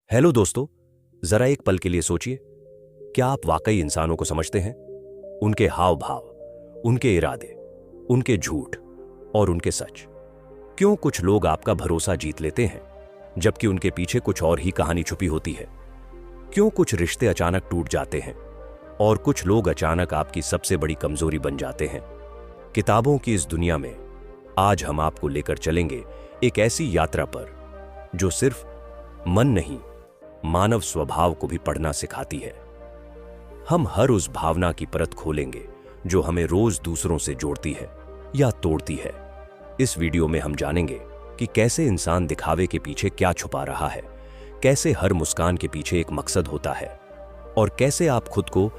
Hello दोस्तों, जरा एक पल के लिए सोचिए। क्या आप वाकई इंसानों को समझते हैं? उनके हाव भाव, उनके इरादे, उनके झूठ और उनके सच। क्यों कुछ लोग आपका भरोसा जीत लेते हैं जबकि उनके पीछे कुछ और ही कहानी छुपी होती है? क्यों कुछ रिश्ते अचानक टूट जाते हैं और कुछ लोग अचानक आपकी सबसे बड़ी कमजोरी बन जाते हैं? किताबों की इस दुनिया में आज हम आपको लेकर चलेंगे एक ऐसी यात्रा पर जो सिर्फ मन नहीं, मानव स्वभाव को भी पढ़ना सिखाती है। हम हर उस भावना की परत खोलेंगे जो हमें रोज दूसरों से जोड़ती है या तोड़ती है। इस वीडियो में हम जानेंगे कि कैसे इंसान दिखावे के पीछे क्या छुपा रहा है, कैसे हर मुस्कान के पीछे एक मकसद होता है और कैसे आप खुद को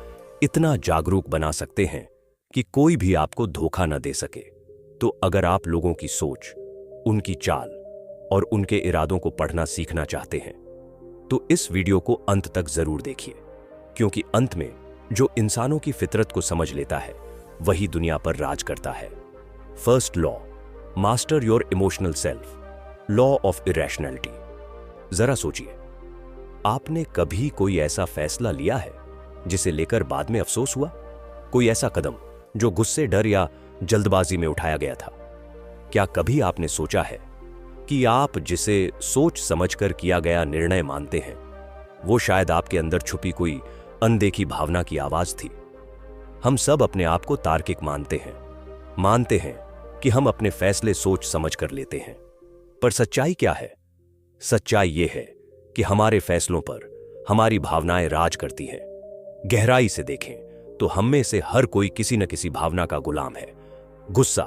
इतना जागरूक बना सकते हैं कि कोई भी आपको धोखा न दे सके। तो अगर आप लोगों की सोच, उनकी चाल और उनके इरादों को पढ़ना सीखना चाहते हैं तो इस वीडियो को अंत तक जरूर देखिए, क्योंकि अंत में जो इंसानों की फितरत को समझ लेता है वही दुनिया पर राज करता है। First law, master your emotional self, law of irrationality. जरा सोचिए, आपने कभी कोई ऐसा फैसला लिया है जिसे लेकर बाद में अफसोस हुआ? कोई ऐसा कदम जो गुस्से, डर या जल्दबाजी में उठाया गया था? क्या कभी आपने सोचा है कि आप जिसे सोच समझकर किया गया निर्णय मानते हैं वो शायद आपके अंदर छुपी कोई अनदेखी भावना की आवाज थी? हम सब अपने आप को तार्किक मानते हैं कि हम अपने फैसले सोच समझ कर लेते हैं, पर सच्चाई क्या है? सच्चाई यह है कि हमारे फैसलों पर हमारी भावनाएं राज करती हैं। गहराई से देखें तो हम में से हर कोई किसी न किसी भावना का गुलाम है। गुस्सा,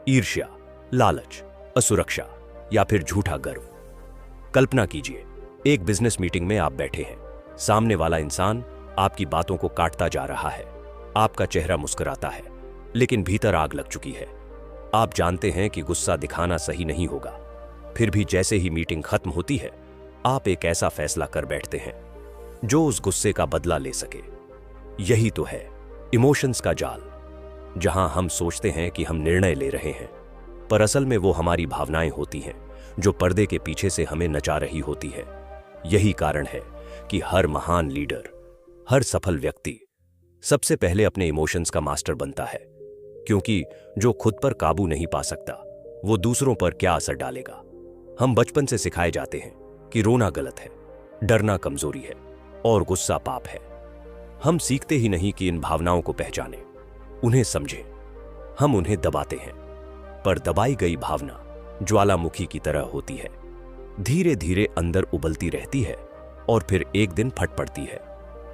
ईर्ष्या, लालच, असुरक्षा या फिर झूठा गर्व। कल्पना कीजिए, एक बिजनेस मीटिंग में आप बैठे हैं। सामने वाला इंसान आपकी बातों को काटता जा रहा है। आपका चेहरा मुस्कुराता है, लेकिन भीतर आग लग चुकी है। आप जानते हैं कि गुस्सा दिखाना सही नहीं होगा, फिर भी जैसे ही मीटिंग खत्म होती है आप एक ऐसा फैसला कर बैठते हैं जो उस गुस्से का बदला ले सके। यही तो है इमोशंस का जाल, जहां हम सोचते हैं कि हम निर्णय ले रहे हैं, पर असल में वो हमारी भावनाएं होती हैं जो पर्दे के पीछे से हमें नचा रही होती है। यही कारण है कि हर महान लीडर, हर सफल व्यक्ति सबसे पहले अपने इमोशंस का मास्टर बनता है, क्योंकि जो खुद पर काबू नहीं पा सकता वो दूसरों पर क्या असर डालेगा। हम बचपन से सिखाए जाते हैं कि रोना गलत है, डरना कमजोरी है और गुस्सा पाप है। हम सीखते ही नहीं कि इन भावनाओं को पहचानें, उन्हें समझें। हम उन्हें दबाते हैं, पर दबाई गई भावना ज्वालामुखी की तरह होती है, धीरे धीरे अंदर उबलती रहती है और फिर एक दिन फट पड़ती है।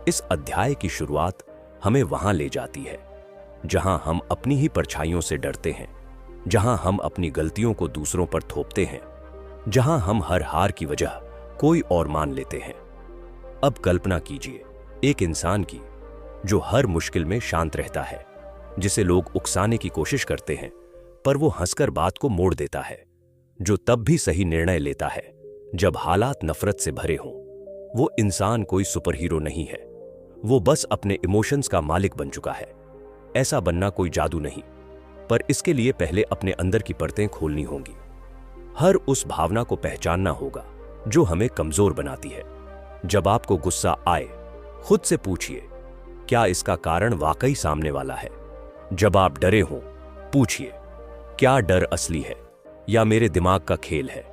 इस अध्याय की शुरुआत हमें वहां ले जाती है जहां हम अपनी ही परछाइयों से डरते हैं, जहां हम अपनी गलतियों को दूसरों पर थोपते हैं, जहां हम हर हार की वजह कोई और मान लेते हैं। अब कल्पना कीजिए एक इंसान की जो हर मुश्किल में शांत रहता है, जिसे लोग उकसाने की कोशिश करते हैं पर वो हंसकर बात को मोड़ देता है, जो तब भी सही निर्णय लेता है जब हालात नफरत से भरे हों। वो इंसान कोई सुपर हीरो नहीं है, वो बस अपने इमोशंस का मालिक बन चुका है। ऐसा बनना कोई जादू नहीं, पर इसके लिए पहले अपने अंदर की परतें खोलनी होंगी। हर उस भावना को पहचानना होगा जो हमें कमजोर बनाती है। जब आपको गुस्सा आए, खुद से पूछिए, क्या इसका कारण वाकई सामने वाला है? जब आप डरे हों, पूछिए, क्या डर असली है या मेरे दिमाग का खेल है?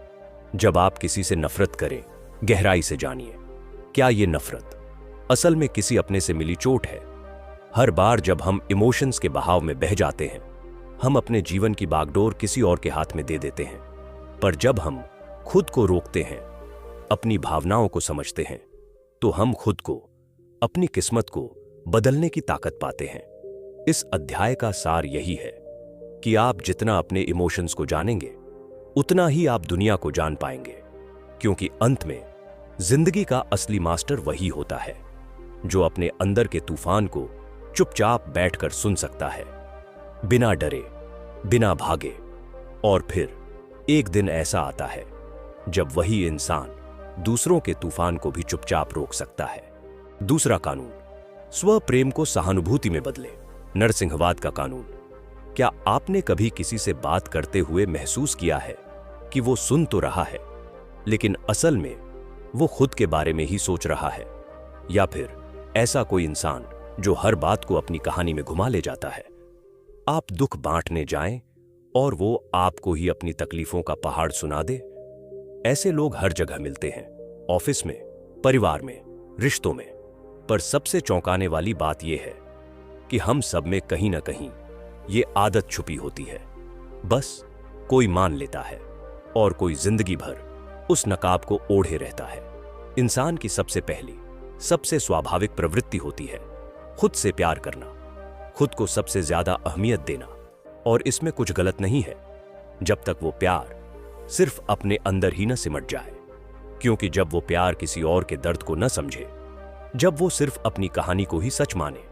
जब आप किसी से नफरत करें, गहराई से जानिए, क्या ये नफरत असल में किसी अपने से मिली चोट है? हर बार जब हम इमोशंस के बहाव में बह जाते हैं, हम अपने जीवन की बागडोर किसी और के हाथ में दे देते हैं। पर जब हम खुद को रोकते हैं, अपनी भावनाओं को समझते हैं, तो हम खुद को, अपनी किस्मत को बदलने की ताकत पाते हैं। इस अध्याय का सार यही है कि आप जितना अपने इमोशंस को जानेंगे उतना ही आप दुनिया को जान पाएंगे, क्योंकि अंत में जिंदगी का असली मास्टर वही होता है जो अपने अंदर के तूफान को चुपचाप बैठकर सुन सकता है, बिना डरे, बिना भागे। और फिर एक दिन ऐसा आता है जब वही इंसान दूसरों के तूफान को भी चुपचाप रोक सकता है। दूसरा कानून, स्व प्रेम को सहानुभूति में बदले, नरसिंहवाद का कानून। क्या आपने कभी किसी से बात करते हुए महसूस किया है कि वो सुन तो रहा है, लेकिन असल में वो खुद के बारे में ही सोच रहा है, या फिर ऐसा कोई इंसान जो हर बात को अपनी कहानी में घुमा ले जाता है। आप दुख बांटने जाएं और वो आपको ही अपनी तकलीफों का पहाड़ सुना दे। ऐसे लोग हर जगह मिलते हैं, ऑफिस में, परिवार में, रिश्तों में। पर सबसे चौंकाने वाली बात यह है कि हम सब में कहीं ना कहीं ये आदत छुपी होती है। बस कोई मान लेता है और कोई जिंदगी भर उस नकाब को ओढ़े रहता है। इंसान की सबसे पहली, सबसे स्वाभाविक प्रवृत्ति होती है खुद से प्यार करना, खुद को सबसे ज्यादा अहमियत देना। और इसमें कुछ गलत नहीं है, जब तक वो प्यार सिर्फ अपने अंदर ही न सिमट जाए। क्योंकि जब वो प्यार किसी और के दर्द को न समझे, जब वो सिर्फ अपनी कहानी को ही सच माने,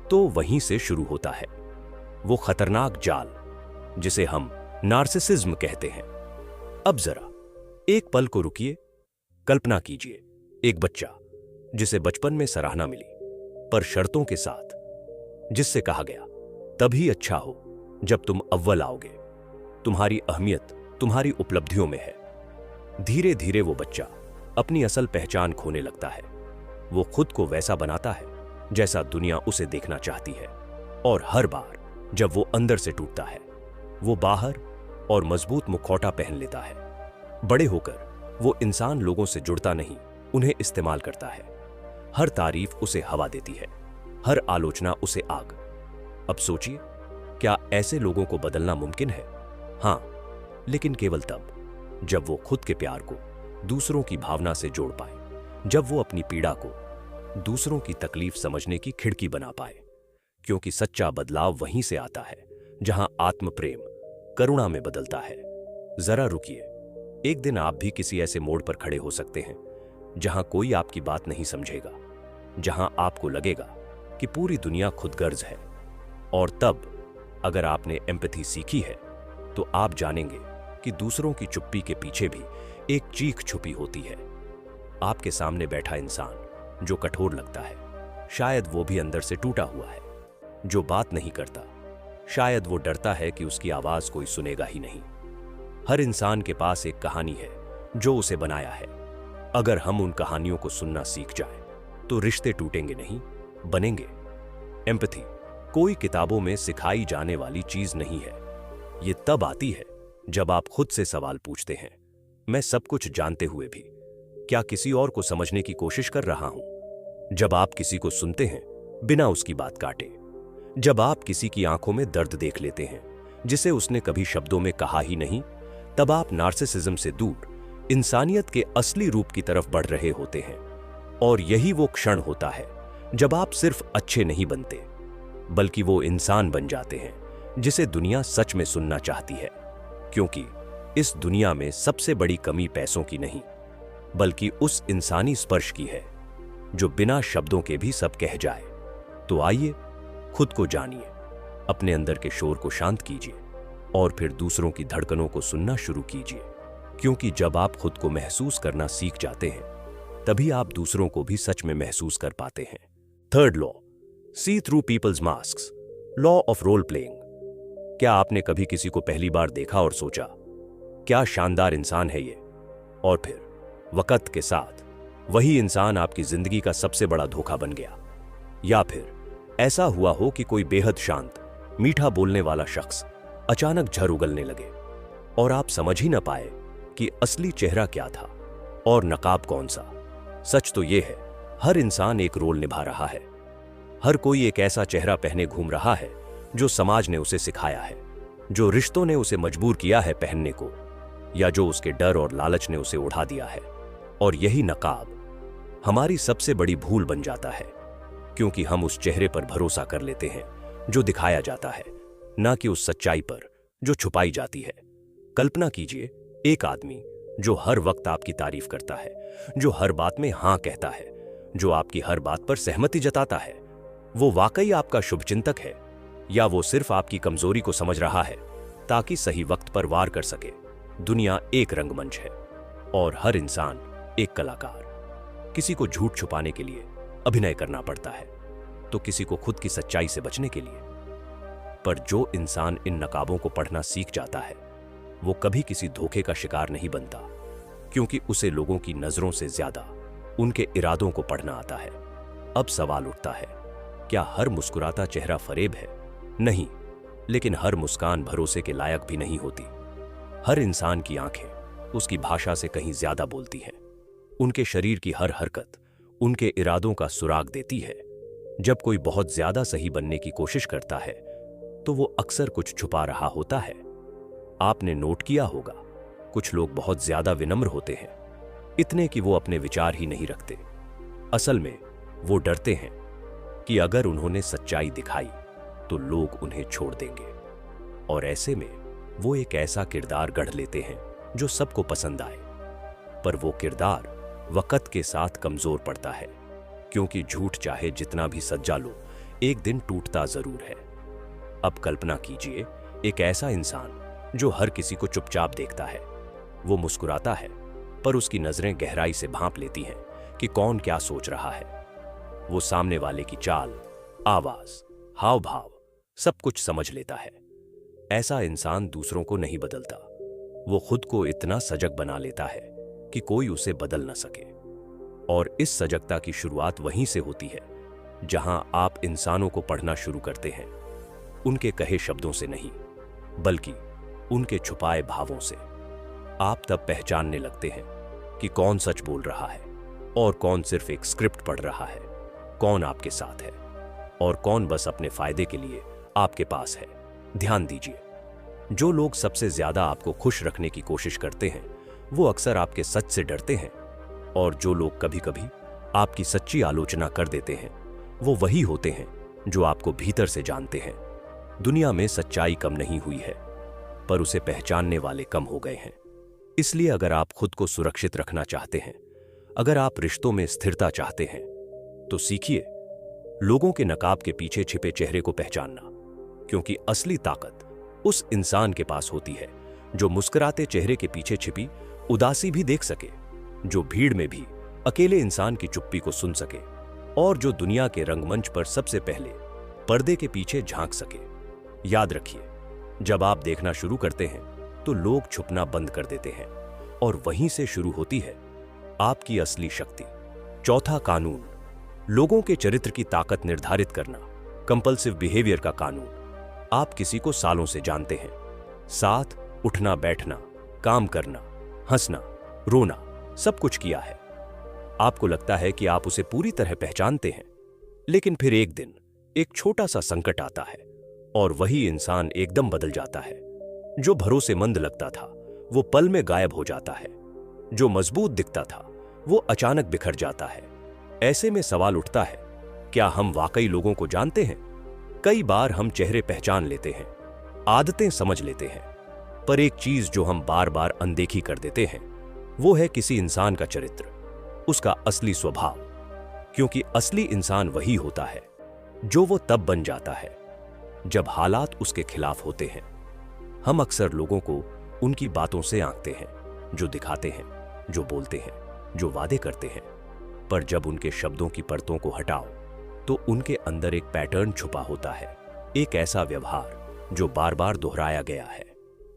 तो वहीं से शुरू होता है वो खतरनाक जाल जिसे हम नार्सिसिज्म कहते हैं। अब जरा एक पल को रुकिए। कल्पना कीजिए, एक बच्चा जिसे बचपन में सराहना मिली, पर शर्तों के साथ, जिससे कहा गया तभी अच्छा हो जब तुम अव्वल आओगे, तुम्हारी अहमियत तुम्हारी उपलब्धियों में है। धीरे धीरे वो बच्चा अपनी असल पहचान खोने लगता है। वो खुद को वैसा बनाता है जैसा दुनिया उसे देखना चाहती है, और हर बार जब वो अंदर से टूटता है, वो बाहर और मजबूत मुखौटा पहन लेता है। बड़े होकर वो इंसान लोगों से जुड़ता नहीं, उन्हें इस्तेमाल करता है। हर तारीफ उसे हवा देती है, हर आलोचना उसे आग। अब सोचिए, क्या ऐसे लोगों को बदलना मुमकिन है? हां, लेकिन केवल तब जब वो खुद के प्यार को दूसरों की भावना से जोड़ पाए, जब वो अपनी पीड़ा को दूसरों की तकलीफ समझने की खिड़की बना पाए। क्योंकि सच्चा बदलाव वहीं से आता है जहां आत्म प्रेम करुणा में बदलता है। जरा रुकिए, एक दिन आप भी किसी ऐसे मोड़ पर खड़े हो सकते हैं जहां कोई आपकी बात नहीं समझेगा, जहां आपको लगेगा कि पूरी दुनिया खुदगर्ज है। और तब अगर आपने एम्पैथी सीखी है, तो आप जानेंगे कि दूसरों की चुप्पी के पीछे भी एक चीख छुपी होती है। आपके सामने बैठा इंसान जो कठोर लगता है, शायद वो भी अंदर से टूटा हुआ है। जो बात नहीं करता, शायद वो डरता है कि उसकी आवाज कोई सुनेगा ही नहीं। हर इंसान के पास एक कहानी है जो उसे बनाया है। अगर हम उन कहानियों को सुनना सीख जाएं, तो रिश्ते टूटेंगे नहीं, बनेंगे। एम्पैथी कोई किताबों में सिखाई जाने वाली चीज नहीं है। ये तब आती है जब आप खुद से सवाल पूछते हैं, मैं सब कुछ जानते हुए भी क्या किसी और को समझने की कोशिश कर रहा हूं? जब आप किसी को सुनते हैं बिना उसकी बात काटे, जब आप किसी की आंखों में दर्द देख लेते हैं जिसे उसने कभी शब्दों में कहा ही नहीं, तब आप नार्सिसिज्म से दूर इंसानियत के असली रूप की तरफ बढ़ रहे होते हैं। और यही वो क्षण होता है जब आप सिर्फ अच्छे नहीं बनते, बल्कि वो इंसान बन जाते हैं जिसे दुनिया सच में सुनना चाहती है। क्योंकि इस दुनिया में सबसे बड़ी कमी पैसों की नहीं, बल्कि उस इंसानी स्पर्श की है जो बिना शब्दों के भी सब कह जाए। तो आइए खुद को जानिए, अपने अंदर के शोर को शांत कीजिए और फिर दूसरों की धड़कनों को सुनना शुरू कीजिए। क्योंकि जब आप खुद को महसूस करना सीख जाते हैं, तभी आप दूसरों को भी सच में महसूस कर पाते हैं। Third law, see through people's masks, law of role playing. क्या आपने कभी किसी को पहली बार देखा और सोचा, क्या शानदार इंसान है ये, और फिर वक्त के साथ वही इंसान आपकी जिंदगी का सबसे बड़ा धोखा बन गया? या फिर ऐसा हुआ हो कि कोई बेहद शांत, मीठा बोलने वाला शख्स अचानक झर उगलने लगे और आप समझ ही न पाए कि असली चेहरा क्या था और नकाब कौन सा? सच तो यह है, हर इंसान एक रोल निभा रहा है। हर कोई एक ऐसा चेहरा पहने घूम रहा है जो समाज ने उसे सिखाया है, जो रिश्तों ने उसे मजबूर किया है पहनने को, या जो उसके डर और लालच ने उसे उड़ा दिया है। और यही नकाब हमारी सबसे बड़ी भूल बन जाता है, क्योंकि हम उस चेहरे पर भरोसा कर लेते हैं जो दिखाया जाता है, ना कि उस सच्चाई पर जो छुपाई जाती है। कल्पना कीजिए, एक आदमी जो हर वक्त आपकी तारीफ करता है, जो हर बात में हां कहता है, जो आपकी हर बात पर सहमति जताता है, वो वाकई आपका शुभचिंतक है या वो सिर्फ आपकी कमजोरी को समझ रहा है ताकि सही वक्त पर वार कर सके? दुनिया एक रंगमंच है और हर इंसान एक कलाकार। किसी को झूठ छुपाने के लिए अभिनय करना पड़ता है, तो किसी को खुद की सच्चाई से बचने के लिए। पर जो इंसान इन नकाबों को पढ़ना सीख जाता है, वो कभी किसी धोखे का शिकार नहीं बनता, क्योंकि उसे लोगों की नजरों से ज्यादा उनके इरादों को पढ़ना आता है। अब सवाल उठता है, क्या हर मुस्कुराता चेहरा फरेब है? नहीं, लेकिन हर मुस्कान भरोसे के लायक भी नहीं होती। हर इंसान की आंखें उसकी भाषा से कहीं ज्यादा बोलती हैं। उनके शरीर की हर हरकत उनके इरादों का सुराग देती है। जब कोई बहुत ज्यादा सही बनने की कोशिश करता है तो वो अक्सर कुछ छुपा रहा होता है। आपने नोट किया होगा, कुछ लोग बहुत ज्यादा विनम्र होते हैं, इतने कि वो अपने विचार ही नहीं रखते। असल में वो डरते हैं कि अगर उन्होंने सच्चाई दिखाई तो लोग उन्हें छोड़ देंगे, और ऐसे में वो एक ऐसा किरदार गढ़ लेते हैं जो सबको पसंद आए। पर वो किरदार वक्त के साथ कमजोर पड़ता है, क्योंकि झूठ चाहे जितना भी सज्जा लो, एक दिन टूटता जरूर है। अब कल्पना कीजिए एक ऐसा इंसान जो हर किसी को चुपचाप देखता है। वो मुस्कुराता है, पर उसकी नजरें गहराई से भांप लेती हैं कि कौन क्या सोच रहा है। वो सामने वाले की चाल, आवाज, हाव भाव सब कुछ समझ लेता है। ऐसा इंसान दूसरों को नहीं बदलता, वो खुद को इतना सजग बना लेता है कि कोई उसे बदल न सके। और इस सजगता की शुरुआत वहीं से होती है जहां आप इंसानों को पढ़ना शुरू करते हैं, उनके कहे शब्दों से नहीं, बल्कि उनके छुपाए भावों से। आप तब पहचानने लगते हैं कि कौन सच बोल रहा है और कौन सिर्फ एक स्क्रिप्ट पढ़ रहा है, कौन आपके साथ है और कौन बस अपने फायदे के लिए आपके पास है। ध्यान दीजिए, जो लोग सबसे ज्यादा आपको खुश रखने की कोशिश करते हैं वो अक्सर आपके सच से डरते हैं, और जो लोग कभी कभी आपकी सच्ची आलोचना कर देते हैं वो वही होते हैं जो आपको भीतर से जानते हैं। दुनिया में सच्चाई कम नहीं हुई है, पर उसे पहचानने वाले कम हो गए हैं। इसलिए अगर आप खुद को सुरक्षित रखना चाहते हैं, अगर आप रिश्तों में स्थिरता चाहते हैं, तो सीखिए लोगों के नकाब के पीछे छिपे चेहरे को पहचानना, क्योंकि असली ताकत उस इंसान के पास होती है जो मुस्कुराते चेहरे के पीछे छिपी उदासी भी देख सके, जो भीड़ में भी अकेले इंसान की चुप्पी को सुन सके, और जो दुनिया के रंगमंच पर सबसे पहले पर्दे के पीछे झांक सके। याद रखिए, जब आप देखना शुरू करते हैं तो लोग छुपना बंद कर देते हैं, और वहीं से शुरू होती है आपकी असली शक्ति। चौथा कानून, लोगों के चरित्र की ताकत निर्धारित करना। कंपल्सिव बिहेवियर का कानून। आप किसी को सालों से जानते हैं, साथ उठना बैठना, काम करना, हंसना, रोना, सब कुछ किया है। आपको लगता है कि आप उसे पूरी तरह पहचानते हैं, लेकिन फिर एक दिन एक छोटा सा संकट आता है और वही इंसान एकदम बदल जाता है। जो भरोसेमंद लगता था वो पल में गायब हो जाता है, जो मजबूत दिखता था वो अचानक बिखर जाता है। ऐसे में सवाल उठता है, क्या हम वाकई लोगों को जानते हैं? कई बार हम चेहरे पहचान लेते हैं, आदतें समझ लेते हैं, पर एक चीज जो हम बार बार अनदेखी कर देते हैं वो है किसी इंसान का चरित्र, उसका असली स्वभाव। क्योंकि असली इंसान वही होता है जो वो तब बन जाता है जब हालात उसके खिलाफ होते हैं। हम अक्सर लोगों को उनकी बातों से आंकते हैं, जो दिखाते हैं, जो बोलते हैं, जो वादे करते हैं, पर जब उनके शब्दों की परतों को हटाओ तो उनके अंदर एक पैटर्न छुपा होता है, एक ऐसा व्यवहार जो बार बार दोहराया गया है।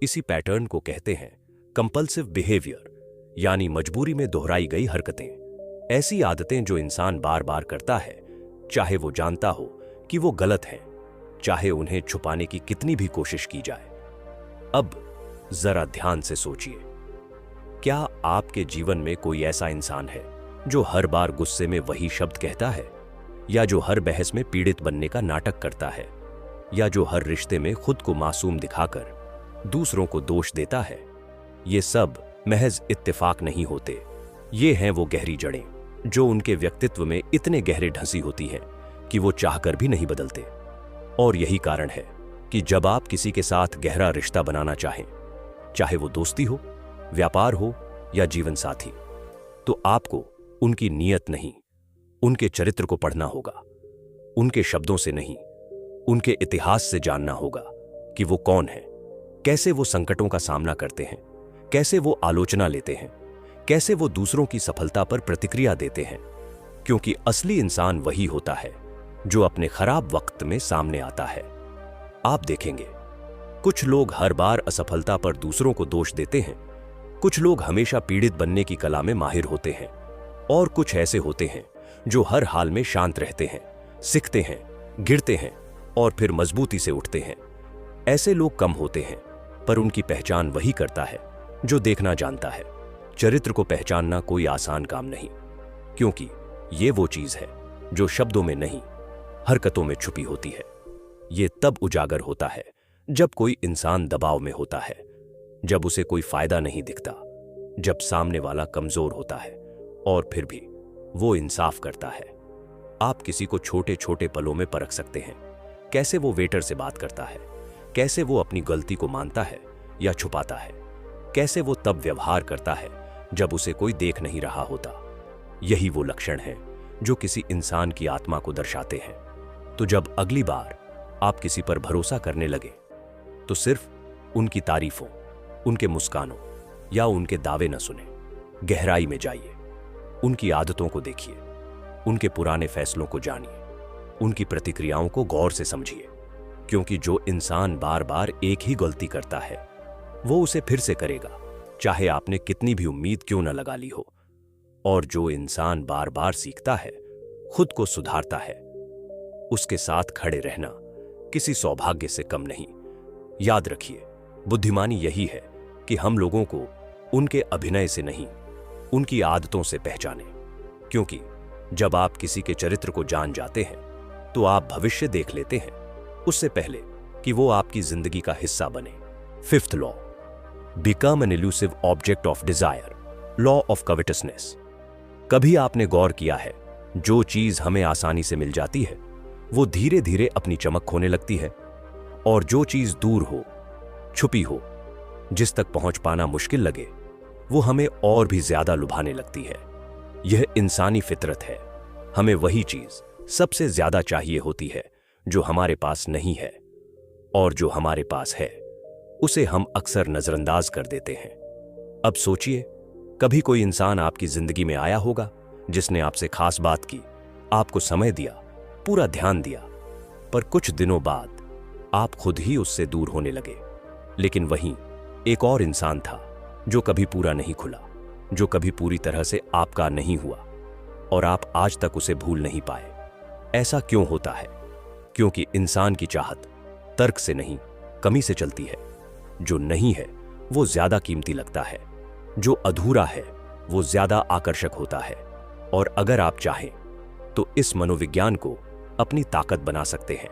इसी पैटर्न को कहते हैं कंपल्सिव बिहेवियर, यानी मजबूरी में दोहराई गई हरकतें। ऐसी आदतें जो इंसान बार बार करता है, चाहे वो जानता हो कि वो गलत है, चाहे उन्हें छुपाने की कितनी भी कोशिश की जाए। अब जरा ध्यान से सोचिए, क्या आपके जीवन में कोई ऐसा इंसान है जो हर बार गुस्से में वही शब्द कहता है, या जो हर बहस में पीड़ित बनने का नाटक करता है, या जो हर रिश्ते में खुद को मासूम दिखाकर दूसरों को दोष देता है? ये सब महज इत्तेफाक नहीं होते, ये हैं वो गहरी जड़ें जो उनके व्यक्तित्व में इतने गहरे ढंसी होती हैं कि वो चाहकर भी नहीं बदलते। और यही कारण है कि जब आप किसी के साथ गहरा रिश्ता बनाना चाहें, चाहे वो दोस्ती हो, व्यापार हो या जीवन साथी, तो आपको उनकी नीयत नहीं, उनके चरित्र को पढ़ना होगा। उनके शब्दों से नहीं, उनके इतिहास से जानना होगा कि वो कौन है, कैसे वो संकटों का सामना करते हैं, कैसे वो आलोचना लेते हैं, कैसे वो दूसरों की सफलता पर प्रतिक्रिया देते हैं। क्योंकि असली इंसान वही होता है जो अपने खराब वक्त में सामने आता है। आप देखेंगे, कुछ लोग हर बार असफलता पर दूसरों को दोष देते हैं, कुछ लोग हमेशा पीड़ित बनने की कला में माहिर होते हैं और कुछ ऐसे होते हैं जो हर हाल में शांत रहते हैं, सीखते हैं, गिरते हैं और फिर मजबूती से उठते हैं। ऐसे लोग कम होते हैं, पर उनकी पहचान वही करता है जो देखना जानता है। चरित्र को पहचानना कोई आसान काम नहीं, क्योंकि ये वो चीज है जो शब्दों में नहीं, हरकतों में छुपी होती है। ये तब उजागर होता है जब कोई इंसान दबाव में होता है, जब उसे कोई फायदा नहीं दिखता, जब सामने वाला कमजोर होता है और फिर भी वो इंसाफ करता है। आप किसी को छोटे छोटे पलों में परख सकते हैं। कैसे वो वेटर से बात करता है, कैसे वो अपनी गलती को मानता है या छुपाता है, कैसे वो तब व्यवहार करता है जब उसे कोई देख नहीं रहा होता। यही वो लक्षण है जो किसी इंसान की आत्मा को दर्शाते हैं। तो जब अगली बार आप किसी पर भरोसा करने लगे, तो सिर्फ उनकी तारीफों, उनके मुस्कानों या उनके दावे न सुने। गहराई में जाइए, उनकी आदतों को देखिए, उनके पुराने फैसलों को जानिए, उनकी प्रतिक्रियाओं को गौर से समझिए, क्योंकि जो इंसान बार बार एक ही गलती करता है वो उसे फिर से करेगा, चाहे आपने कितनी भी उम्मीद क्यों न लगा ली हो। और जो इंसान बार बार सीखता है, खुद को सुधारता है, उसके साथ खड़े रहना किसी सौभाग्य से कम नहीं। याद रखिए, बुद्धिमानी यही है कि हम लोगों को उनके अभिनय से नहीं, उनकी आदतों से पहचानें, क्योंकि जब आप किसी के चरित्र को जान जाते हैं तो आप भविष्य देख लेते हैं उससे पहले कि वो आपकी जिंदगी का हिस्सा बने। Fifth law, become an elusive object of desire, law of covetousness. कभी आपने गौर किया है, जो चीज हमें आसानी से मिल जाती है वो धीरे धीरे अपनी चमक खोने लगती है, और जो चीज दूर हो, छुपी हो, जिस तक पहुंच पाना मुश्किल लगे, वो हमें और भी ज्यादा लुभाने लगती है। यह इंसानी फितरत है। हमें वही चीज सबसे ज्यादा चाहिए होती है जो हमारे पास नहीं है, और जो हमारे पास है उसे हम अक्सर नजरअंदाज कर देते हैं। अब सोचिए, कभी कोई इंसान आपकी जिंदगी में आया होगा जिसने आपसे खास बात की, आपको समय दिया, पूरा ध्यान दिया, पर कुछ दिनों बाद आप खुद ही उससे दूर होने लगे। लेकिन वहीं एक और इंसान था जो कभी पूरा नहीं खुला, जो कभी पूरी तरह से आपका नहीं हुआ, और आप आज तक उसे भूल नहीं पाए। ऐसा क्यों होता है? क्योंकि इंसान की चाहत तर्क से नहीं, कमी से चलती है। जो नहीं है वो ज्यादा कीमती लगता है, जो अधूरा है वो ज्यादा आकर्षक होता है। और अगर आप चाहें तो इस मनोविज्ञान को अपनी ताकत बना सकते हैं।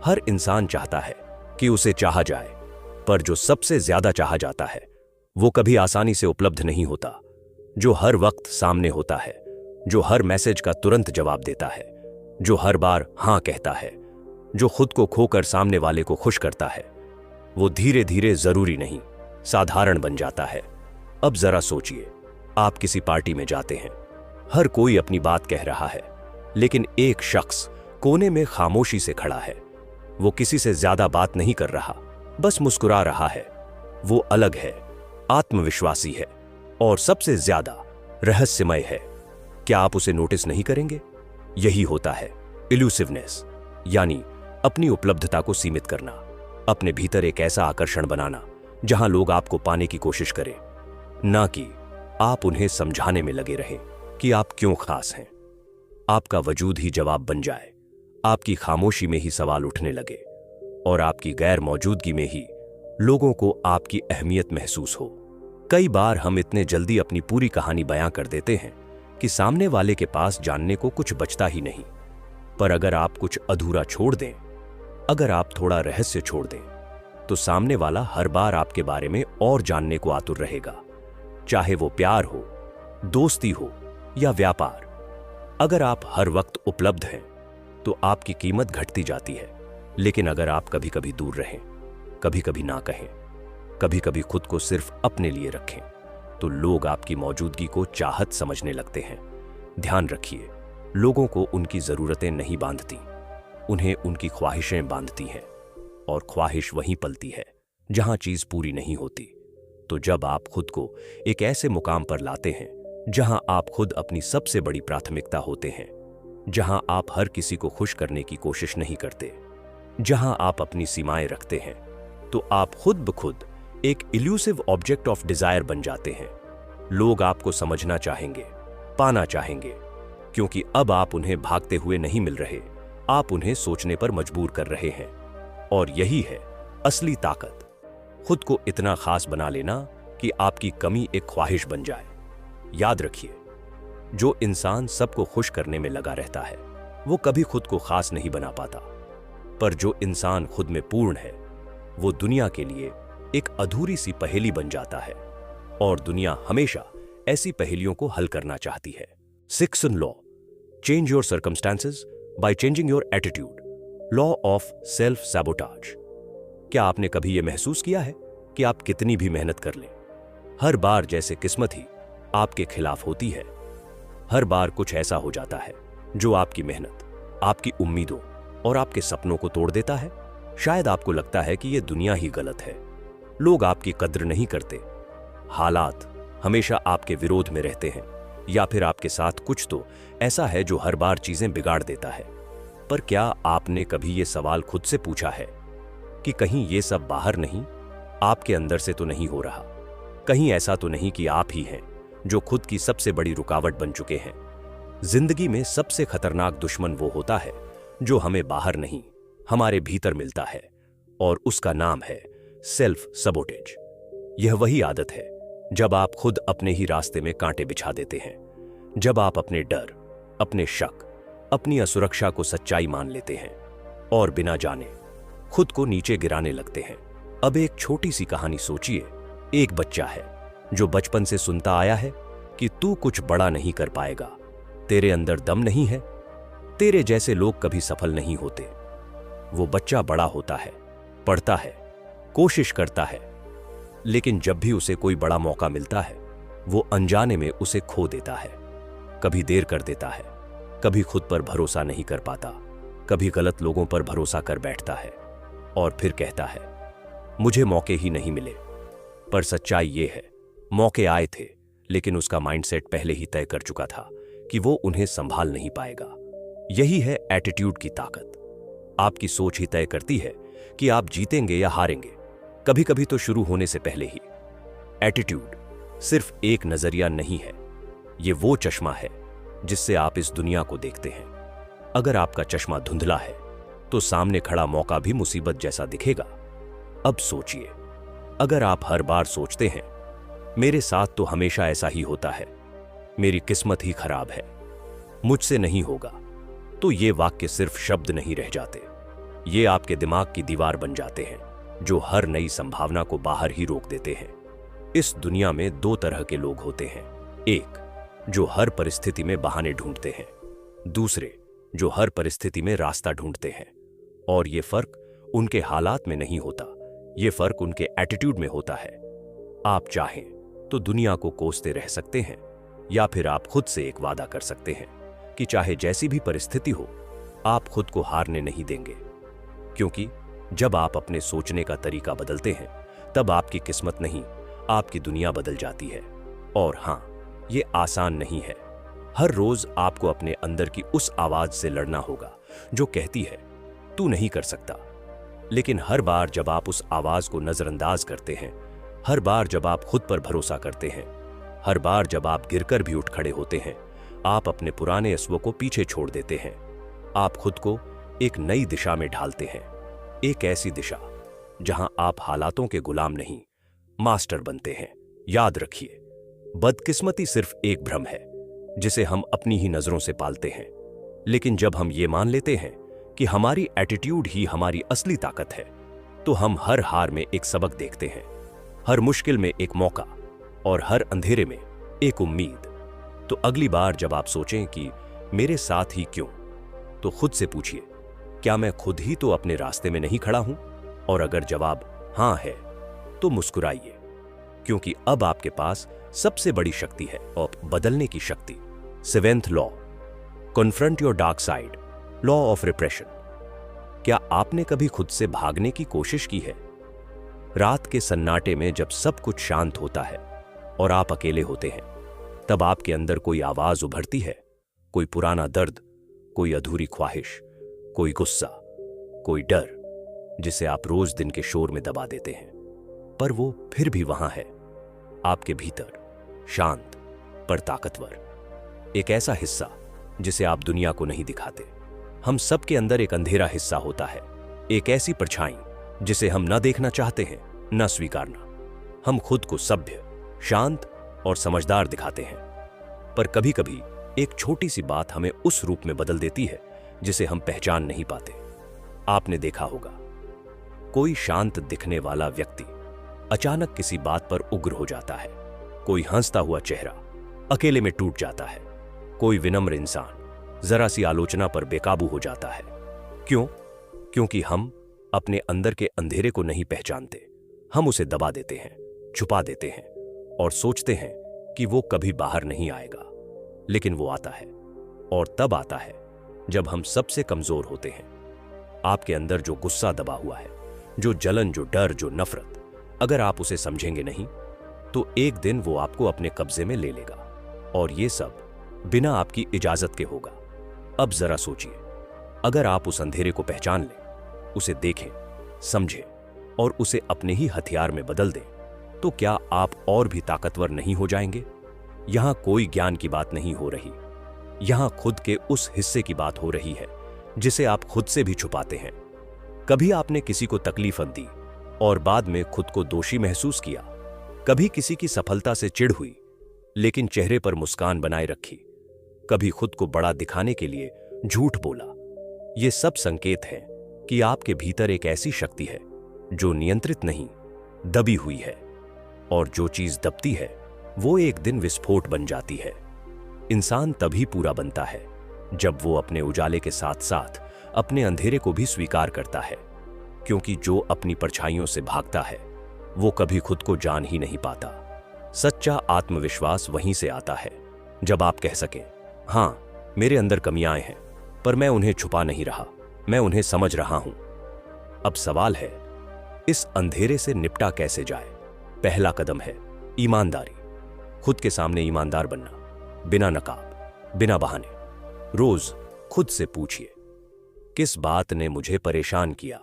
हर इंसान चाहता है कि उसे चाहा जाए, पर जो सबसे ज्यादा चाहा जाता है वो कभी आसानी से उपलब्ध नहीं होता। जो हर वक्त सामने होता है, जो हर मैसेज का तुरंत जवाब देता है, जो हर बार हां कहता है, जो खुद को खोकर सामने वाले को खुश करता है, वो धीरे धीरे जरूरी नहीं, साधारण बन जाता है। अब जरा सोचिए, आप किसी पार्टी में जाते हैं, हर कोई अपनी बात कह रहा है, लेकिन एक शख्स कोने में खामोशी से खड़ा है। वो किसी से ज्यादा बात नहीं कर रहा, बस मुस्कुरा रहा है। वो अलग है, आत्मविश्वासी है और सबसे ज्यादा रहस्यमय है। क्या आप उसे नोटिस नहीं करेंगे? यही होता है इल्यूसिवनेस, यानी अपनी उपलब्धता को सीमित करना, अपने भीतर एक ऐसा आकर्षण बनाना जहां लोग आपको पाने की कोशिश करें, ना कि आप उन्हें समझाने में लगे रहें कि आप क्यों खास हैं। आपका वजूद ही जवाब बन जाए, आपकी खामोशी में ही सवाल उठने लगे, और आपकी गैर मौजूदगी में ही लोगों को आपकी अहमियत महसूस हो। कई बार हम इतने जल्दी अपनी पूरी कहानी बयां कर देते हैं कि सामने वाले के पास जानने को कुछ बचता ही नहीं। पर अगर आप कुछ अधूरा छोड़ दें, अगर आप थोड़ा रहस्य छोड़ दें, तो सामने वाला हर बार आपके बारे में और जानने को आतुर रहेगा, चाहे वो प्यार हो, दोस्ती हो या व्यापार। अगर आप हर वक्त उपलब्ध हैं तो आपकी कीमत घटती जाती है, लेकिन अगर आप कभी कभी दूर रहें, कभी कभी ना कहें, कभी कभी खुद को सिर्फ अपने लिए रखें, तो लोग आपकी मौजूदगी को चाहत समझने लगते हैं। ध्यान रखिए, लोगों को उनकी जरूरतें नहीं बांधती, उन्हें उनकी ख्वाहिशें बांधती हैं, और ख्वाहिश वहीं पलती है जहां चीज पूरी नहीं होती। तो जब आप खुद को एक ऐसे मुकाम पर लाते हैं जहां आप खुद अपनी सबसे बड़ी प्राथमिकता होते हैं, जहां आप हर किसी को खुश करने की कोशिश नहीं करते, जहां आप अपनी सीमाएं रखते हैं, तो आप खुद ब खुद एक इल्यूसिव ऑब्जेक्ट ऑफ डिजायर बन जाते हैं। लोग आपको समझना चाहेंगे, पाना चाहेंगे, क्योंकि अब आप उन्हें भागते हुए नहीं मिल रहे, आप उन्हें सोचने पर मजबूर कर रहे हैं। और यही है असली ताकत, खुद को इतना खास बना लेना कि आपकी कमी एक ख्वाहिश बन जाए। याद रखिए, जो इंसान सबको खुश करने में लगा रहता है वो कभी खुद को खास नहीं बना पाता, पर जो इंसान खुद में पूर्ण है वो दुनिया के लिए एक अधूरी सी पहेली बन जाता है। और दुनिया हमेशा ऐसी पहेलियों को हल करना चाहती है। Sixth law, change your circumstances by changing your attitude, law of self sabotage. क्या आपने कभी यह महसूस किया है कि आप कितनी भी मेहनत कर लें, हर बार जैसे किस्मत ही आपके खिलाफ होती है, हर बार कुछ ऐसा हो जाता है जो आपकी मेहनत, आपकी उम्मीदों और आपके सपनों को तोड़ देता है? शायद आपको लगता है कि यह दुनिया ही गलत है, लोग आपकी कद्र नहीं करते, हालात हमेशा आपके विरोध में रहते हैं, या फिर आपके साथ कुछ तो ऐसा है जो हर बार चीजें बिगाड़ देता है। पर क्या आपने कभी यह सवाल खुद से पूछा है कि कहीं यह सब बाहर नहीं, आपके अंदर से तो नहीं हो रहा? कहीं ऐसा तो नहीं कि आप ही हैं जो खुद की सबसे बड़ी रुकावट बन चुके हैं? जिंदगी में सबसे खतरनाक दुश्मन वो होता है जो हमें बाहर नहीं, हमारे भीतर मिलता है, और उसका नाम है सेल्फ सबोटेज। यह वही आदत है जब आप खुद अपने ही रास्ते में कांटे बिछा देते हैं, जब आप अपने डर, अपने शक, अपनी असुरक्षा को सच्चाई मान लेते हैं और बिना जाने खुद को नीचे गिराने लगते हैं। अब एक छोटी सी कहानी सोचिए। एक बच्चा है जो बचपन से सुनता आया है कि तू कुछ बड़ा नहीं कर पाएगा, तेरे अंदर दम नहीं है, तेरे जैसे लोग कभी सफल नहीं होते। वो बच्चा बड़ा होता है, पढ़ता है, कोशिश करता है, लेकिन जब भी उसे कोई बड़ा मौका मिलता है वो अनजाने में उसे खो देता है। कभी देर कर देता है, कभी खुद पर भरोसा नहीं कर पाता, कभी गलत लोगों पर भरोसा कर बैठता है और फिर कहता है मुझे मौके ही नहीं मिले। पर सच्चाई ये है, मौके आए थे, लेकिन उसका माइंडसेट पहले ही तय कर चुका था कि वो उन्हें संभाल नहीं पाएगा। यही है एटीट्यूड की ताकत। आपकी सोच ही तय करती है कि आप जीतेंगे या हारेंगे, कभी कभी तो शुरू होने से पहले ही। एटीट्यूड सिर्फ एक नजरिया नहीं है, ये वो चश्मा है जिससे आप इस दुनिया को देखते हैं। अगर आपका चश्मा धुंधला है तो सामने खड़ा मौका भी मुसीबत जैसा दिखेगा। अब सोचिए, अगर आप हर बार सोचते हैं मेरे साथ तो हमेशा ऐसा ही होता है, मेरी किस्मत ही खराब है, मुझसे नहीं होगा, तो ये वाक्य सिर्फ शब्द नहीं रह जाते, ये आपके दिमाग की दीवार बन जाते हैं जो हर नई संभावना को बाहर ही रोक देते हैं। इस दुनिया में दो तरह के लोग होते हैं, एक जो हर परिस्थिति में बहाने ढूंढते हैं, दूसरे जो हर परिस्थिति में रास्ता ढूंढते हैं। और ये फर्क उनके हालात में नहीं होता, ये फर्क उनके एटीट्यूड में होता है। आप चाहें तो दुनिया को कोसते रह सकते हैं, या फिर आप खुद से एक वादा कर सकते हैं कि चाहे जैसी भी परिस्थिति हो, आप खुद को हारने नहीं देंगे। क्योंकि जब आप अपने सोचने का तरीका बदलते हैं, तब आपकी किस्मत नहीं, आपकी दुनिया बदल जाती है। और हां, ये आसान नहीं है। हर रोज आपको अपने अंदर की उस आवाज से लड़ना होगा जो कहती है तू नहीं कर सकता। लेकिन हर बार जब आप उस आवाज को नजरअंदाज करते हैं, हर बार जब आप खुद पर भरोसा करते हैं, हर बार जब आप गिरकर भी उठ खड़े होते हैं, आप अपने पुराने अस्वों को पीछे छोड़ देते हैं। आप खुद को एक नई दिशा में ढालते हैं, एक ऐसी दिशा जहां आप हालातों के गुलाम नहीं, मास्टर बनते हैं। याद रखिए, बदकिस्मती सिर्फ एक भ्रम है जिसे हम अपनी ही नजरों से पालते हैं। लेकिन जब हम ये मान लेते हैं कि हमारी एटीट्यूड ही हमारी असली ताकत है, तो हम हर हार में एक सबक देखते हैं, हर मुश्किल में एक मौका और हर अंधेरे में एक उम्मीद। तो अगली बार जब आप सोचें कि मेरे साथ ही क्यों, तो खुद से पूछिए, क्या मैं खुद ही तो अपने रास्ते में नहीं खड़ा हूं? और अगर जवाब हां है, तो मुस्कुराइए, क्योंकि अब आपके पास सबसे बड़ी शक्ति है, और बदलने की शक्ति। Seventh law, confront your dark side, law of repression. क्या आपने कभी खुद से भागने की कोशिश की है? रात के सन्नाटे में जब सब कुछ शांत होता है और आप अकेले होते हैं, तब आपके अंदर कोई आवाज उभरती है, कोई पुराना दर्द, कोई अधूरी ख्वाहिश, कोई गुस्सा, कोई डर, जिसे आप रोज दिन के शोर में दबा देते हैं। पर वो फिर भी वहां है, आपके भीतर, शांत पर ताकतवर। एक ऐसा हिस्सा जिसे आप दुनिया को नहीं दिखाते। हम सबके अंदर एक अंधेरा हिस्सा होता है, एक ऐसी परछाई जिसे हम न देखना चाहते हैं, न स्वीकारना। हम खुद को सभ्य, शांत और समझदार दिखाते हैं, पर कभी कभी एक छोटी सी बात हमें उस रूप में बदल देती है जिसे हम पहचान नहीं पाते। आपने देखा होगा, कोई शांत दिखने वाला व्यक्ति अचानक किसी बात पर उग्र हो जाता है। कोई हंसता हुआ चेहरा अकेले में टूट जाता है। कोई विनम्र इंसान जरा सी आलोचना पर बेकाबू हो जाता है। क्यों? क्योंकि हम अपने अंदर के अंधेरे को नहीं पहचानते। हम उसे दबा देते हैं, छुपा देते हैं और सोचते हैं कि वो कभी बाहर नहीं आएगा। लेकिन वो आता है, और तब आता है जब हम सबसे कमजोर होते हैं। आपके अंदर जो गुस्सा दबा हुआ है, जो जलन, जो डर, जो नफरत, अगर आप उसे समझेंगे नहीं तो एक दिन वो आपको अपने कब्जे में ले लेगा, और ये सब बिना आपकी इजाजत के होगा। अब जरा सोचिए, अगर आप उस अंधेरे को पहचान लें, उसे देखें, समझें और उसे अपने ही हथियार में बदल दें, तो क्या आप और भी ताकतवर नहीं हो जाएंगे? यहां कोई ज्ञान की बात नहीं हो रही, यहां खुद के उस हिस्से की बात हो रही है जिसे आप खुद से भी छुपाते हैं। कभी आपने किसी को तकलीफ दी और बाद में खुद को दोषी महसूस किया। कभी किसी की सफलता से चिढ़ हुई लेकिन चेहरे पर मुस्कान बनाए रखी। कभी खुद को बड़ा दिखाने के लिए झूठ बोला। ये सब संकेत हैं कि आपके भीतर एक ऐसी शक्ति है जो नियंत्रित नहीं, दबी हुई है, और जो चीज दबती है वो एक दिन विस्फोट बन जाती है। इंसान तभी पूरा बनता है जब वो अपने उजाले के साथ साथ अपने अंधेरे को भी स्वीकार करता है, क्योंकि जो अपनी परछाइयों से भागता है वो कभी खुद को जान ही नहीं पाता। सच्चा आत्मविश्वास वहीं से आता है जब आप कह सकें, हां, मेरे अंदर कमियां हैं, पर मैं उन्हें छुपा नहीं रहा, मैं उन्हें समझ रहा हूं। अब सवाल है, इस अंधेरे से निपटा कैसे जाए? पहला कदम है ईमानदारी। खुद के सामने ईमानदार बनना, बिना नकाब, बिना बहाने। रोज खुद से पूछिए, किस बात ने मुझे परेशान किया?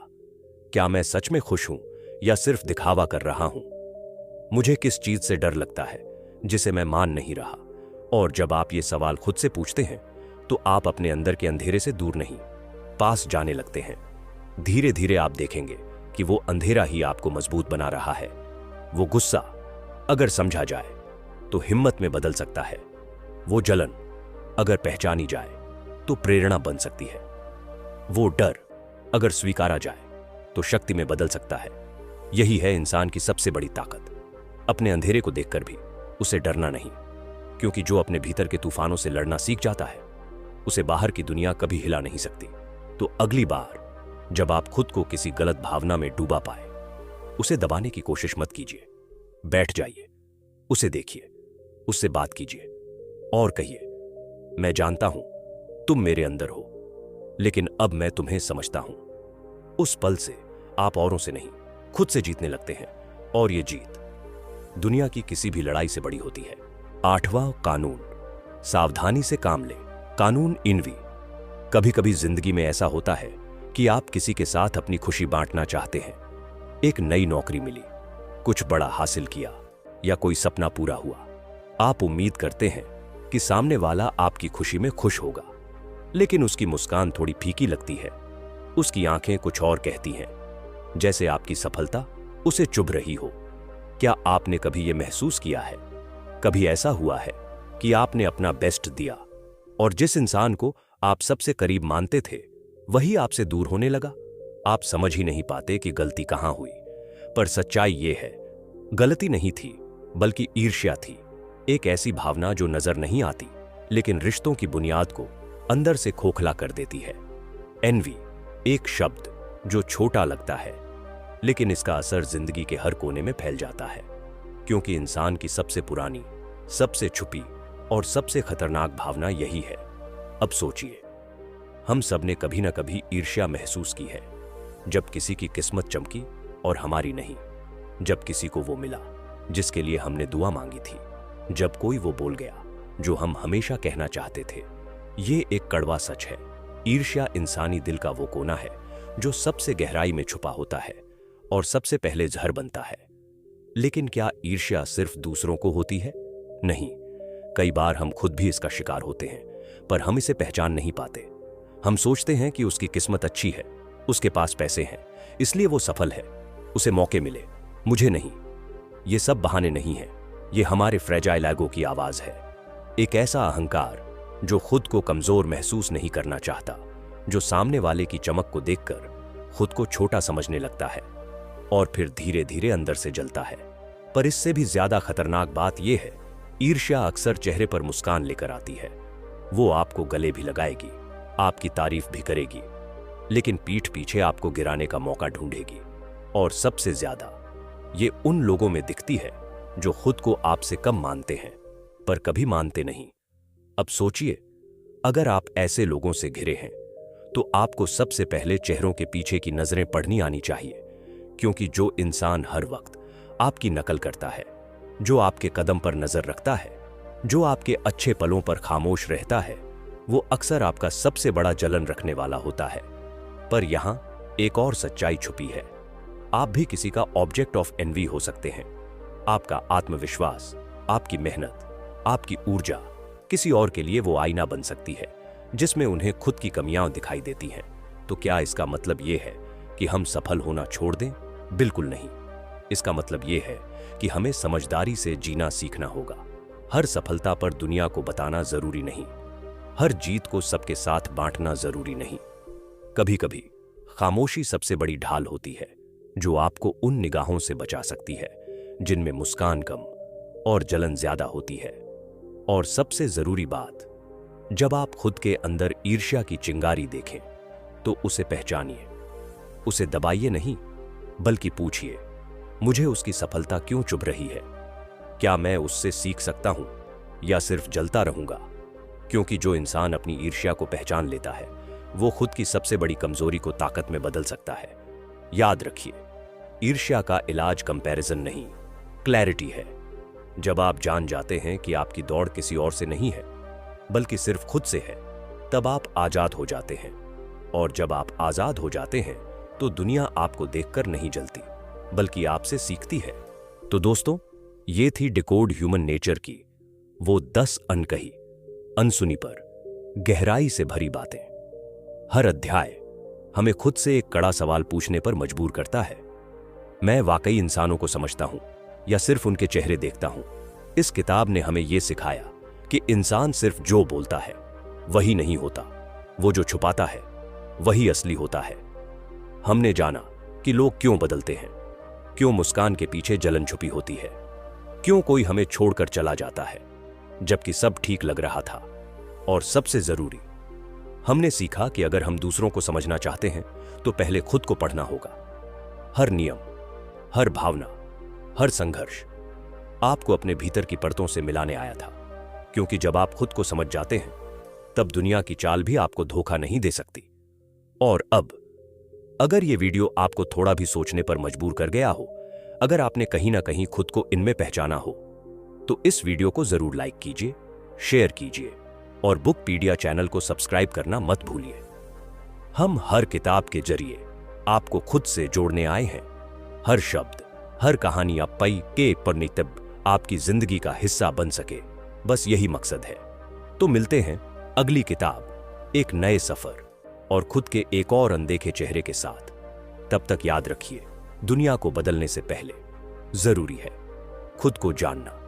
क्या मैं सच में खुश हूं या सिर्फ दिखावा कर रहा हूं? मुझे किस चीज से डर लगता है जिसे मैं मान नहीं रहा? और जब आप ये सवाल खुद से पूछते हैं तो आप अपने अंदर के अंधेरे से दूर नहीं, पास जाने लगते हैं। धीरे धीरे आप देखेंगे कि वो अंधेरा ही आपको मजबूत बना रहा है। वो गुस्सा अगर समझा जाए तो हिम्मत में बदल सकता है। वो जलन अगर पहचानी जाए तो प्रेरणा बन सकती है। वो डर अगर स्वीकारा जाए तो शक्ति में बदल सकता है। यही है इंसान की सबसे बड़ी ताकत। अपने अंधेरे को देखकर भी उसे डरना नहीं, क्योंकि जो अपने भीतर के तूफानों से लड़ना सीख जाता है उसे बाहर की दुनिया कभी हिला नहीं सकती। तो अगली बार जब आप खुद को किसी गलत भावना में डूबा पाए, उसे दबाने की कोशिश मत कीजिए। बैठ जाइए, उसे देखिए, उससे बात कीजिए और कहिए, मैं जानता हूं तुम मेरे अंदर हो, लेकिन अब मैं तुम्हें समझता हूं। उस पल से आप औरों से नहीं, खुद से जीतने लगते हैं, और ये जीत दुनिया की किसी भी लड़ाई से बड़ी होती है। 8वां कानून, सावधानी से काम ले। कानून इनवी। कभी कभी जिंदगी में ऐसा होता है कि आप किसी के साथ अपनी खुशी बांटना चाहते हैं। एक नई नौकरी मिली, कुछ बड़ा हासिल किया, या कोई सपना पूरा हुआ। आप उम्मीद करते हैं कि सामने वाला आपकी खुशी में खुश होगा, लेकिन उसकी मुस्कान थोड़ी फीकी लगती है। उसकी आंखें कुछ और कहती हैं, जैसे आपकी सफलता उसे चुभ रही हो। क्या आपने कभी यह महसूस किया है? कभी ऐसा हुआ है कि आपने अपना बेस्ट दिया और जिस इंसान को आप सबसे करीब मानते थे वही आपसे दूर होने लगा? आप समझ ही नहीं पाते कि गलती कहां हुई, पर सच्चाई यह है, गलती नहीं थी बल्कि ईर्ष्या थी। एक ऐसी भावना जो नजर नहीं आती लेकिन रिश्तों की बुनियाद को अंदर से खोखला कर देती है। एनवी, एक शब्द जो छोटा लगता है, लेकिन इसका असर जिंदगी के हर कोने में फैल जाता है, क्योंकि इंसान की सबसे पुरानी, सबसे छुपी और सबसे खतरनाक भावना यही है। अब सोचिए, हम सब ने कभी ना कभी ईर्ष्या महसूस की है, जब किसी की किस्मत चमकी और हमारी नहीं, जब किसी को वो मिला जिसके लिए हमने दुआ मांगी थी, जब कोई वो बोल गया जो हम हमेशा कहना चाहते थे। ये एक कड़वा सच है, ईर्ष्या इंसानी दिल का वो कोना है जो सबसे गहराई में छुपा होता है और सबसे पहले जहर बनता है। लेकिन क्या ईर्ष्या सिर्फ दूसरों को होती है? नहीं, कई बार हम खुद भी इसका शिकार होते हैं, पर हम इसे पहचान नहीं पाते। हम सोचते हैं कि उसकी किस्मत अच्छी है, उसके पास पैसे हैं, इसलिए वो सफल है, उसे मौके मिले, मुझे नहीं। ये सब बहाने नहीं हैं, ये हमारे फ्रेजाइल ईगो की आवाज है। एक ऐसा अहंकार जो खुद को कमजोर महसूस नहीं करना चाहता, जो सामने वाले की चमक को देखकर खुद को छोटा समझने लगता है और फिर धीरे धीरे अंदर से जलता है। पर इससे भी ज्यादा खतरनाक बात यह है, ईर्ष्या अक्सर चेहरे पर मुस्कान लेकर आती है। वो आपको गले भी लगाएगी, आपकी तारीफ भी करेगी, लेकिन पीठ पीछे आपको गिराने का मौका ढूंढेगी। और सबसे ज्यादा ये उन लोगों में दिखती है जो खुद को आपसे कम मानते हैं, पर कभी मानते नहीं। अब सोचिए, अगर आप ऐसे लोगों से घिरे हैं तो आपको सबसे पहले चेहरों के पीछे की नजरें पढ़नी आनी चाहिए, क्योंकि जो इंसान हर वक्त आपकी नकल करता है, जो आपके कदम पर नजर रखता है, जो आपके अच्छे पलों पर खामोश रहता है, वो अक्सर आपका सबसे बड़ा जलन रखने वाला होता है। पर यहां एक और सच्चाई छुपी है, आप भी किसी का ऑब्जेक्ट ऑफ एनवी हो सकते हैं। आपका आत्मविश्वास, आपकी मेहनत, आपकी ऊर्जा किसी और के लिए वो आईना बन सकती है जिसमें उन्हें खुद की कमियां दिखाई देती हैं। तो क्या इसका मतलब यह है कि हम सफल होना छोड़ दें? बिल्कुल नहीं। इसका मतलब यह है कि हमें समझदारी से जीना सीखना होगा। हर सफलता पर दुनिया को बताना जरूरी नहीं, हर जीत को सबके साथ बांटना जरूरी नहीं। कभी कभी खामोशी सबसे बड़ी ढाल होती है, जो आपको उन निगाहों से बचा सकती है जिनमें मुस्कान कम और जलन ज्यादा होती है। और सबसे जरूरी बात, जब आप खुद के अंदर ईर्ष्या की चिंगारी देखें तो उसे पहचानिए, उसे दबाइए नहीं, बल्कि पूछिए, मुझे उसकी सफलता क्यों चुभ रही है? क्या मैं उससे सीख सकता हूं या सिर्फ जलता रहूंगा? क्योंकि जो इंसान अपनी ईर्ष्या को पहचान लेता है, वो खुद की सबसे बड़ी कमजोरी को ताकत में बदल सकता है। याद रखिए, ईर्ष्या का इलाज कंपैरिजन नहीं, क्लैरिटी है। जब आप जान जाते हैं कि आपकी दौड़ किसी और से नहीं है, बल्कि सिर्फ खुद से है, तब आप आजाद हो जाते हैं। और जब आप आजाद हो जाते हैं तो दुनिया आपको देखकर नहीं जलती, बल्कि आपसे सीखती है। तो दोस्तों, ये थी डिकोड ह्यूमन नेचर की वो 10 अनकही, अनसुनी पर गहराई से भरी बातें। हर अध्याय हमें खुद से एक कड़ा सवाल पूछने पर मजबूर करता है, मैं वाकई इंसानों को समझता हूं या सिर्फ उनके चेहरे देखता हूं? इस किताब ने हमें यह सिखाया कि इंसान सिर्फ जो बोलता है वही नहीं होता, वो जो छुपाता है वही असली होता है। हमने जाना कि लोग क्यों बदलते हैं, क्यों मुस्कान के पीछे जलन छुपी होती है, क्यों कोई हमें छोड़कर चला जाता है जबकि सब ठीक लग रहा था। और सबसे जरूरी, हमने सीखा कि अगर हम दूसरों को समझना चाहते हैं तो पहले खुद को पढ़ना होगा। हर नियम, हर भावना, हर संघर्ष आपको अपने भीतर की परतों से मिलाने आया था, क्योंकि जब आप खुद को समझ जाते हैं तब दुनिया की चाल भी आपको धोखा नहीं दे सकती। और अब अगर यह वीडियो आपको थोड़ा भी सोचने पर मजबूर कर गया हो, अगर आपने कहीं ना कहीं खुद को इनमें पहचाना हो, तो इस वीडियो को जरूर लाइक कीजिए, शेयर कीजिए और बुकपीडिया चैनल को सब्सक्राइब करना मत भूलिए। हम हर किताब के जरिए आपको खुद से जोड़ने आए हैं। हर शब्द, हर कहानी आप पई के परिणितब आपकी जिंदगी का हिस्सा बन सके, बस यही मकसद है। तो मिलते हैं अगली किताब, एक नए सफर और खुद के एक और अनदेखे चेहरे के साथ। तब तक याद रखिए, दुनिया को बदलने से पहले जरूरी है खुद को जानना।